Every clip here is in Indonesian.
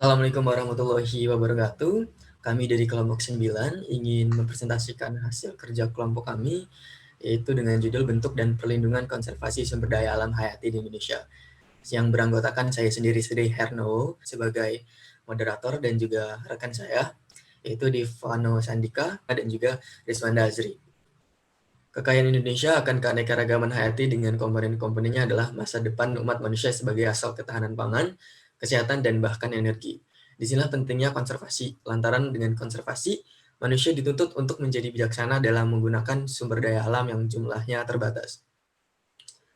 Assalamualaikum warahmatullahi wabarakatuh. Kami dari kelompok 9 ingin mempresentasikan hasil kerja kelompok kami, yaitu dengan judul bentuk dan perlindungan konservasi sumber daya alam hayati di Indonesia. Yang beranggotakan saya sendiri Herno sebagai moderator dan juga rekan saya, yaitu Divano Sandika dan juga Rizwanda Azri. Kekayaan Indonesia akan keanekaragaman hayati dengan komponen-komponennya adalah masa depan umat manusia sebagai asal ketahanan pangan, kesehatan, dan bahkan energi. Disinilah pentingnya konservasi, lantaran dengan konservasi, manusia dituntut untuk menjadi bijaksana dalam menggunakan sumber daya alam yang jumlahnya terbatas.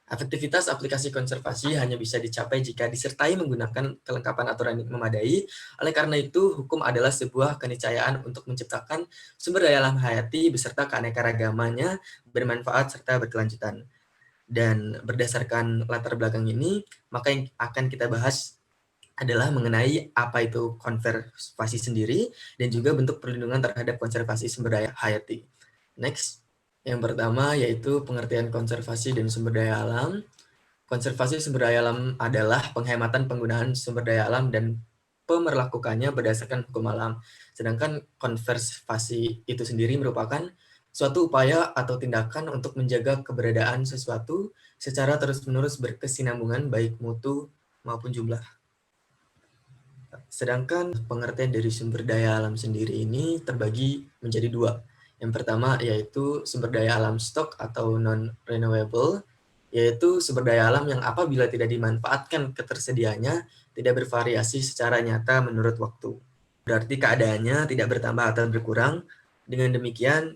Efektivitas aplikasi konservasi hanya bisa dicapai jika disertai menggunakan kelengkapan aturan yang memadai. Oleh karena itu, hukum adalah sebuah keniscayaan untuk menciptakan sumber daya alam hayati beserta keanekaragamannya bermanfaat serta berkelanjutan. Dan berdasarkan latar belakang ini, maka yang akan kita bahas adalah mengenai apa itu konservasi sendiri dan juga bentuk perlindungan terhadap konservasi sumber daya hayati. Next, yang pertama yaitu pengertian konservasi dan sumber daya alam. Konservasi sumber daya alam adalah penghematan penggunaan sumber daya alam dan pemerlakukannya berdasarkan hukum alam. Sedangkan konservasi itu sendiri merupakan suatu upaya atau tindakan untuk menjaga keberadaan sesuatu secara terus-menerus berkesinambungan baik mutu maupun jumlah. Sedangkan pengertian dari sumber daya alam sendiri ini terbagi menjadi dua. Yang pertama yaitu sumber daya alam stok atau non-renewable, yaitu sumber daya alam yang apabila tidak dimanfaatkan ketersediaannya tidak bervariasi secara nyata menurut waktu. Berarti keadaannya tidak bertambah atau berkurang. Dengan demikian,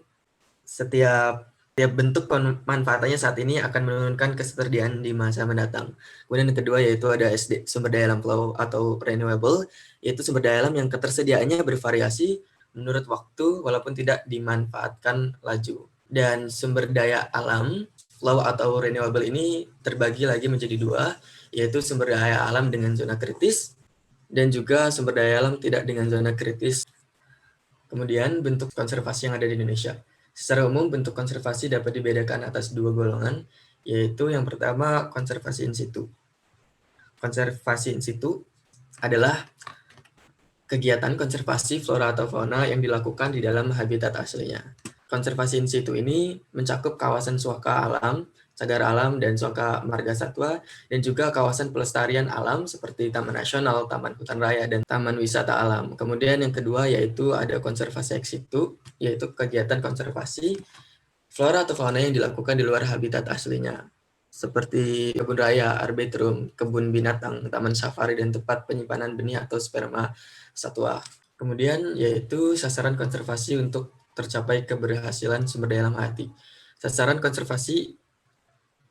setiap bentuk pemanfaatannya saat ini akan menurunkan ketersediaan di masa mendatang. Kemudian yang kedua yaitu ada sumber daya alam flow atau renewable, yaitu sumber daya alam yang ketersediaannya bervariasi menurut waktu walaupun tidak dimanfaatkan laju. Dan sumber daya alam flow atau renewable ini terbagi lagi menjadi dua, yaitu sumber daya alam dengan zona kritis dan juga sumber daya alam tidak dengan zona kritis. Kemudian bentuk konservasi yang ada di Indonesia. Secara umum bentuk konservasi dapat dibedakan atas dua golongan, yaitu yang pertama konservasi in situ. Konservasi in situ adalah kegiatan konservasi flora atau fauna yang dilakukan di dalam habitat aslinya. Konservasi in situ ini mencakup kawasan suaka alam, cagar alam, dan suaka marga satwa, dan juga kawasan pelestarian alam seperti Taman Nasional, Taman Hutan Raya, dan Taman Wisata Alam. Kemudian yang kedua yaitu ada konservasi ex situ, yaitu kegiatan konservasi flora atau fauna yang dilakukan di luar habitat aslinya, seperti kebun raya, arboretum, kebun binatang, taman safari, dan tempat penyimpanan benih atau sperma satwa. Kemudian yaitu sasaran konservasi untuk tercapai keberhasilan sumber daya alam hayati. Sasaran konservasi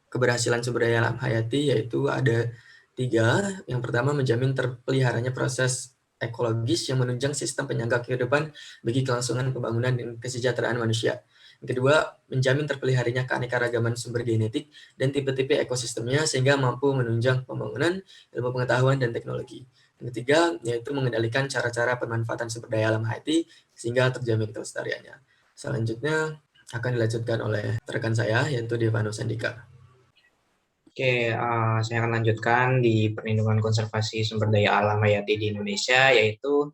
keberhasilan sumber daya alam hayati yaitu ada 3. Yang pertama menjamin terpeliharanya proses ekologis yang menunjang sistem penyangga kehidupan bagi kelangsungan pembangunan dan kesejahteraan manusia. Yang kedua, menjamin terpeliharanya keanekaragaman sumber genetik dan tipe-tipe ekosistemnya sehingga mampu menunjang pembangunan ilmu pengetahuan dan teknologi. Yang ketiga, yaitu mengendalikan cara-cara pemanfaatan sumber daya alam hayati sehingga terjamin kelestariannya. Selanjutnya akan dilanjutkan oleh rekan saya, yaitu Devano Sandika. Oke, saya akan lanjutkan di perlindungan konservasi sumber daya alam hayati di Indonesia, yaitu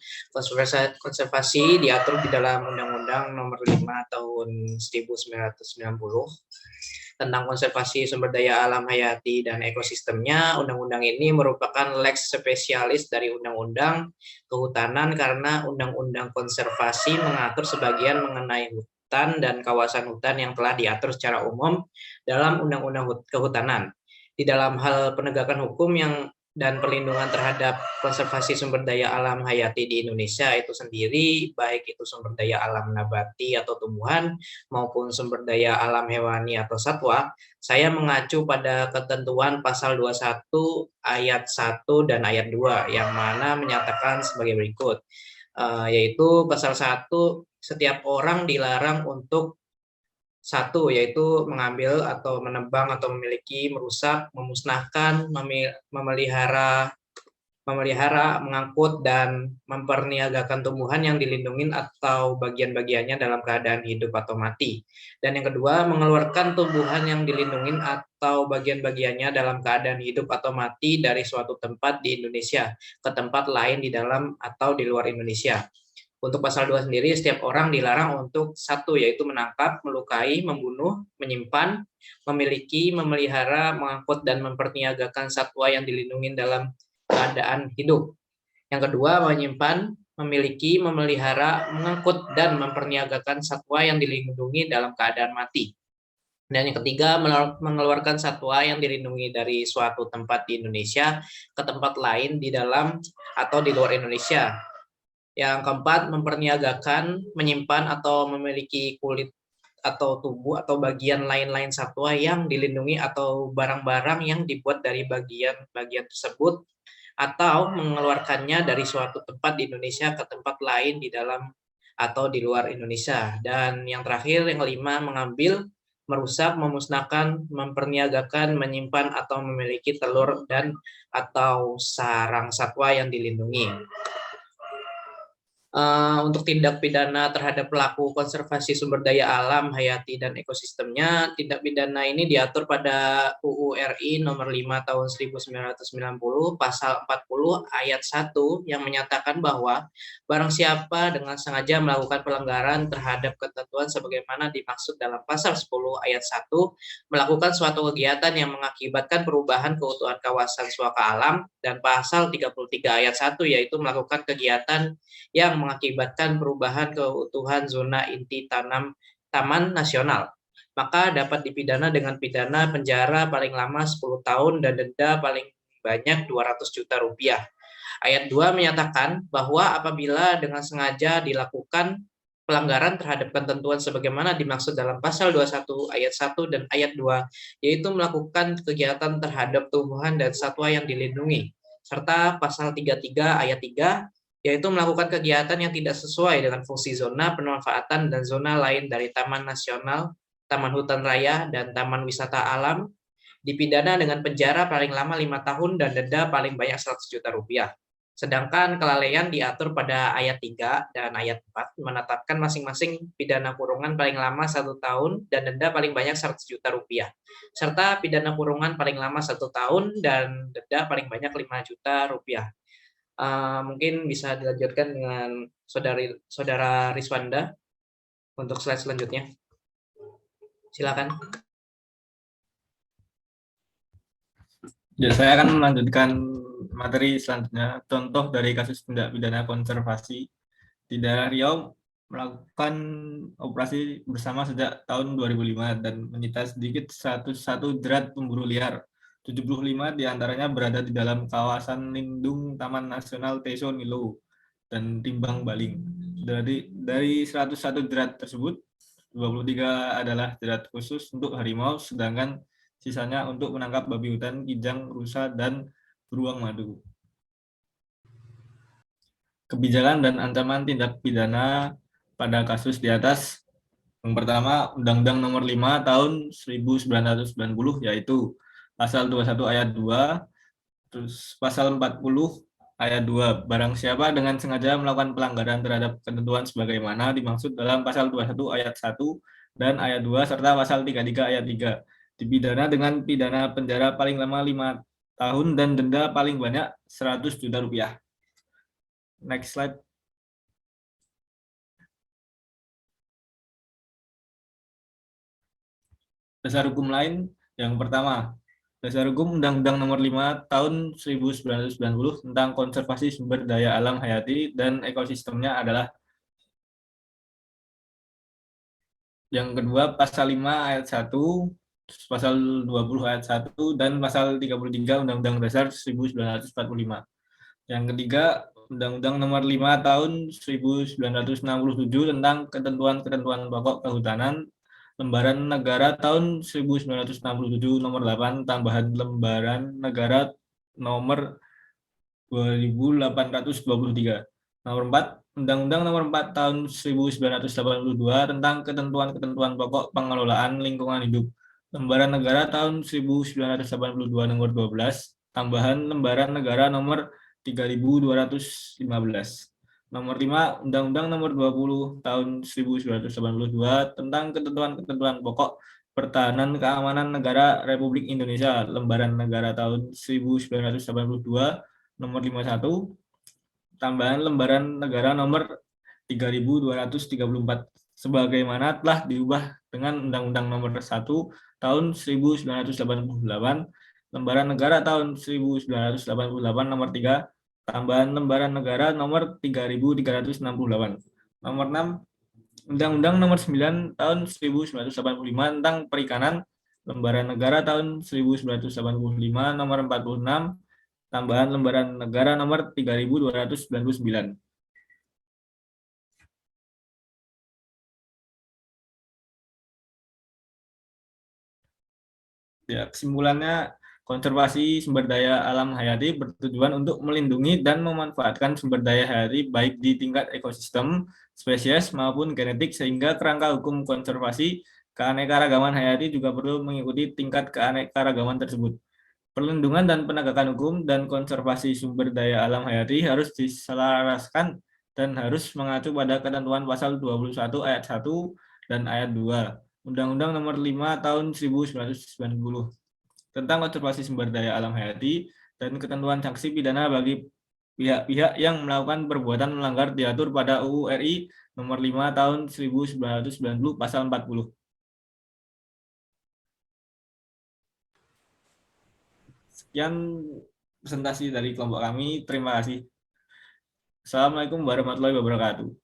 konservasi diatur di dalam Undang-Undang Nomor 5 Tahun 1990 tentang konservasi sumber daya alam hayati dan ekosistemnya. Undang-undang ini merupakan lex spesialis dari Undang-Undang Kehutanan karena Undang-Undang Konservasi mengatur sebagian mengenai hutan dan kawasan hutan yang telah diatur secara umum dalam Undang-Undang Kehutanan. Di dalam hal penegakan hukum dan perlindungan terhadap konservasi sumber daya alam hayati di Indonesia itu sendiri, baik itu sumber daya alam nabati atau tumbuhan maupun sumber daya alam hewani atau satwa, saya mengacu pada ketentuan pasal 21 ayat 1 dan ayat 2 yang mana menyatakan sebagai berikut, yaitu pasal 1, setiap orang dilarang untuk satu, yaitu mengambil atau menebang atau memiliki, merusak, memusnahkan, memelihara memelihara, mengangkut, dan memperniagakan tumbuhan yang dilindungi atau bagian-bagiannya dalam keadaan hidup atau mati. Dan yang kedua, mengeluarkan tumbuhan yang dilindungi atau bagian-bagiannya dalam keadaan hidup atau mati dari suatu tempat di Indonesia ke tempat lain di dalam atau di luar Indonesia. Untuk pasal 2 sendiri, setiap orang dilarang untuk satu, yaitu menangkap, melukai, membunuh, menyimpan, memiliki, memelihara, mengangkut, dan memperniagakan satwa yang dilindungi dalam keadaan hidup. Yang kedua, menyimpan, memiliki, memelihara, mengangkut, dan memperniagakan satwa yang dilindungi dalam keadaan mati. Dan yang ketiga, mengeluarkan satwa yang dilindungi dari suatu tempat di Indonesia ke tempat lain di dalam atau di luar Indonesia. Yang keempat, memperniagakan, menyimpan, atau memiliki kulit atau tubuh atau bagian lain-lain satwa yang dilindungi atau barang-barang yang dibuat dari bagian-bagian tersebut atau mengeluarkannya dari suatu tempat di Indonesia ke tempat lain di dalam atau di luar Indonesia. Dan yang terakhir, yang kelima, mengambil, merusak, memusnahkan, memperniagakan, menyimpan, atau memiliki telur dan atau sarang satwa yang dilindungi. Untuk tindak pidana terhadap pelaku konservasi sumber daya alam, hayati, dan ekosistemnya, tindak pidana ini diatur pada UU RI nomor 5 tahun 1990, pasal 40 ayat 1 yang menyatakan bahwa barang siapa dengan sengaja melakukan pelanggaran terhadap ketentuan sebagaimana dimaksud dalam pasal 10 ayat 1, melakukan suatu kegiatan yang mengakibatkan perubahan keutuhan kawasan suaka alam, dan pasal 33 ayat 1 yaitu melakukan kegiatan yang mengakibatkan perubahan keutuhan zona inti taman nasional, maka dapat dipidana dengan pidana penjara paling lama 10 tahun dan denda paling banyak 200 juta rupiah. Ayat 2 menyatakan bahwa apabila dengan sengaja dilakukan pelanggaran terhadap ketentuan sebagaimana dimaksud dalam pasal 21 ayat 1 dan ayat 2, yaitu melakukan kegiatan terhadap tumbuhan dan satwa yang dilindungi, serta pasal 33 ayat 3, yaitu melakukan kegiatan yang tidak sesuai dengan fungsi zona pemanfaatan dan zona lain dari Taman Nasional, Taman Hutan Raya, dan Taman Wisata Alam, dipidana dengan penjara paling lama 5 tahun dan denda paling banyak 100 juta rupiah. Sedangkan kelalaian diatur pada ayat 3 dan ayat 4 menetapkan masing-masing pidana kurungan paling lama 1 tahun dan denda paling banyak 100 juta rupiah. Serta pidana kurungan paling lama 1 tahun dan denda paling banyak 5 juta rupiah. Mungkin bisa dilanjutkan dengan Saudara Riswanda untuk slide selanjutnya. Silakan. Ya, saya akan melanjutkan materi selanjutnya. Contoh dari kasus tindak pidana konservasi. Di daerah Riau melakukan operasi bersama sejak tahun 2005 dan menyita sedikit 101 jerat pemburu liar. 75 diantaranya berada di dalam kawasan lindung Taman Nasional Teso Nilo dan Timbang Baling. Dari 101 jerat tersebut, 23 adalah jerat khusus untuk harimau, sedangkan sisanya untuk menangkap babi hutan, kijang, rusa, dan beruang madu. Kebijakan dan ancaman tindak pidana pada kasus di atas. Yang pertama, Undang-Undang Nomor 5 Tahun 1990, yaitu Pasal 21 Ayat 2, terus Pasal 40 Ayat 2, barang siapa dengan sengaja melakukan pelanggaran terhadap ketentuan sebagaimana dimaksud dalam Pasal 21 Ayat 1 dan Ayat 2, serta Pasal 33 Ayat 3, dipidana dengan pidana penjara paling lama 5 tahun dan denda paling banyak 100 juta rupiah. Next slide. Dasar hukum lain, yang pertama, Dasar Hukum Undang-Undang Nomor 5 Tahun 1990 tentang konservasi sumber daya alam hayati dan ekosistemnya adalah yang kedua Pasal 5 Ayat 1, Pasal 20 Ayat 1, dan Pasal 33 Undang-Undang Dasar 1945. Yang ketiga, Undang-Undang Nomor 5 Tahun 1967 tentang ketentuan-ketentuan pokok kehutanan, Lembaran Negara tahun 1967 nomor 8 tambahan Lembaran Negara nomor 2823. Nomor 4, Undang-Undang Nomor 4 tahun 1982 tentang ketentuan-ketentuan pokok pengelolaan lingkungan hidup. Lembaran Negara tahun 1982 nomor 12 tambahan Lembaran Negara nomor 3215. Nomor 5, Undang-Undang Nomor 20 Tahun 1982 tentang ketentuan-ketentuan pokok pertahanan keamanan negara Republik Indonesia, Lembaran Negara tahun 1982, Nomor 51, tambahan Lembaran Negara Nomor 3234 sebagaimana telah diubah dengan Undang-Undang Nomor 1 Tahun 1988, Lembaran Negara tahun 1988 Nomor 3, tambahan Lembaran Negara Nomor 3368. Nomor 6, Undang-Undang Nomor 9 Tahun 1985 tentang Perikanan, Lembaran Negara tahun 1985 Nomor 46, tambahan Lembaran Negara Nomor 3299. Ya, kesimpulannya, konservasi sumber daya alam hayati bertujuan untuk melindungi dan memanfaatkan sumber daya hayati baik di tingkat ekosistem, spesies, maupun genetik, sehingga kerangka hukum konservasi keanekaragaman hayati juga perlu mengikuti tingkat keanekaragaman tersebut. Perlindungan dan penegakan hukum dan konservasi sumber daya alam hayati harus diselaraskan dan harus mengacu pada ketentuan pasal 21 ayat 1 dan ayat 2 Undang-Undang Nomor 5 Tahun 1990 tentang konservasi sumber daya alam hayati dan ketentuan sanksi pidana bagi pihak-pihak yang melakukan perbuatan melanggar diatur pada UU RI Nomor 5 Tahun 1990 Pasal 40. Sekian presentasi dari kelompok kami. Terima kasih. Assalamualaikum warahmatullahi wabarakatuh.